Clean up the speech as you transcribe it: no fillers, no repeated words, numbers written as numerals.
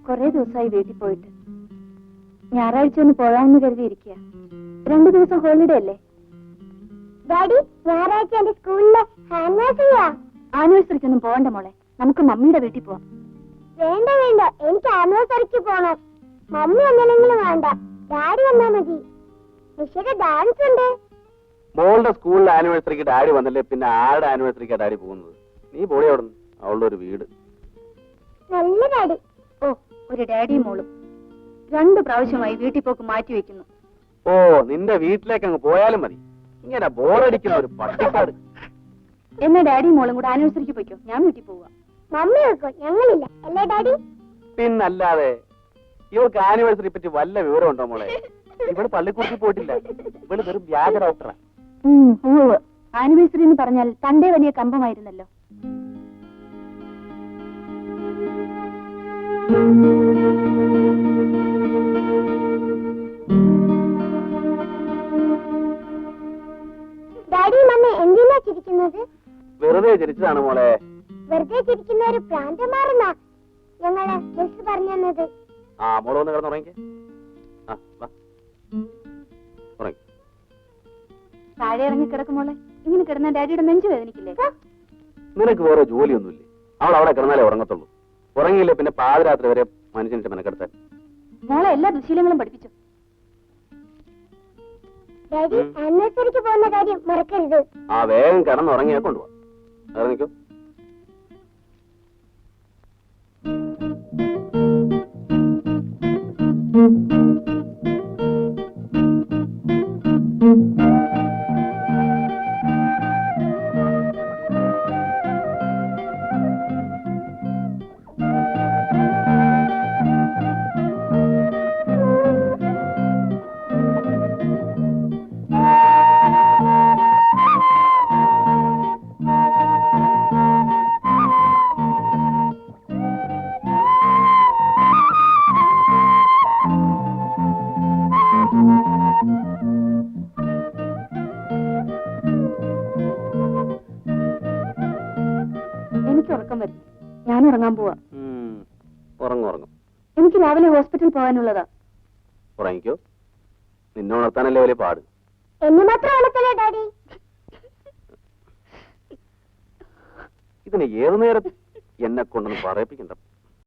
കുറെ ദിവസമായി വീട്ടിൽ പോയിട്ട്. ഞായറാഴ്ച ഒന്ന് പോകാമെന്ന് കരുതിയിരിക്കുക. 2 ദിവസം ഹോളിഡേ അല്ലേ? ഡാഡി, ഞായറാഴ്ച എന്റെ സ്കൂളിലെ ആനിവേഴ്സറിക്കൊന്നും പോകണ്ട മോളെ. നമുക്ക് മമ്മിയുടെ വീട്ടിൽ പോവാം. വേണ്ട വേണ്ട, എനിക്ക് ആനിവേഴ്സറിക്ക് പോണം. മമ്മി ഒന്നില്ലെങ്കിലും വേണ്ട, ഡാഡി വന്നാ മതി. നിഷയുടെ ഡാൻസ് ഉണ്ട്. മോളുടെ സ്കൂളിലെ ആനിവേഴ്സറിക്ക് ഡാഡി വന്നില്ലേ പിന്നെ ആരുടെ ആനിവേഴ്സറിക്കാ ഡാഡി പോകുന്നത്? നീ പോളി അവിടെ നിന്ന്. അവളുടെ ഒരു വീട്. നല്ല ഡാഡി. ഓ, ഒരു ഡാഡിയും മോളും 2 പ്രാവശ്യമായി വീട്ടിൽ പോക്ക് മാറ്റി വെക്കുന്നു. ഓ, നിന്റെ വീട്ടിലേക്ക് അങ്ങ് പോയാലും മതി. ഇങ്ങനെ ബോറടിക്കുന്ന ഒരു പട്ടിക്കാട്. എന്നാ ഡാഡിയും മോളും കൂടെ ആനിവേഴ്സറിക്ക് പോയിക്കോ, ഞാൻ വീട്ടിൽ പോവാ. മമ്മി വെക്കോ, ഞങ്ങളില്ല അല്ലേ ഡാഡി? പിന്നല്ലാതെ. ഇവൾക്ക് ആനിവേഴ്സറി പറ്റി വല്ല വിവരം ഉണ്ടോ മോളെ? ഇവള് പള്ളിക്കൂടത്തിൽ പോയിട്ടില്ല. ഇവള് വെറും വ്യാജ ഡോക്ടറാ. ആനിവേഴ്സറി എന്ന് പറഞ്ഞാൽ തന്റെ വലിയ കമ്പമായിരുന്നല്ലോ. ഡാഡി മമ്മി എന്തിനാ ചിരിക്കുന്നത്? വെറുതെ ചിരിച്ചതാണ് മോളെ. വെറുതെ ചിരിക്കുന്ന ഒരു പ്രാന്തമാരെന്നാ ഞങ്ങളെ മിസ് പറഞ്ഞു തന്നത്. ആ, മോളൊന്ന് കിടന്നുറങ്ങിക്കേ. താഴെ ഇറങ്ങി കിടക്കുമോളെ. ഇങ്ങനെ കിടന്ന ഡാഡിയുടെ നെഞ്ചു വേദനിക്കില്ലേ? നിനക്ക് വേറെ ജോലിയൊന്നുമില്ലേ? അവൾ അവിടെ കിടന്നാലേ ഉറങ്ങത്തുള്ളൂ. ഉറങ്ങിയില്ലേ പിന്നെ പാതിരാത്രി വരെ മനുഷ്യന്റെ മെനക്കെടുത്താൻ. മോളെ എല്ലാ ദുശീലങ്ങളും പഠിപ്പിച്ചു. ഡാഡി, ആനിവേഴ്സറിക്ക് പോകുന്ന കാര്യം മറക്കരുത്. ആ, വേഗം കിടന്നുറങ്ങിയാ കൊണ്ടുപോവാ. ഇറങ്ങിക്കോ. എനിക്ക് ഉറക്കം വരും. ഞാൻ ഉറങ്ങാൻ പോവാ. ഉറങ്ങും. എനിക്ക് രാവിലെ ഹോസ്പിറ്റൽ പോകാനുള്ളതാ. ഉറങ്ങിക്കോ. നിന്നുണർത്താനല്ലേ വലിയ പാട്. എന്നെ മാത്രം ഉണക്കല്ലേ ഡാഡി? ഇതിന് ഏതു നേരം എന്നെ കൊണ്ടൊന്ന് പറയിപ്പിക്കണ്ട.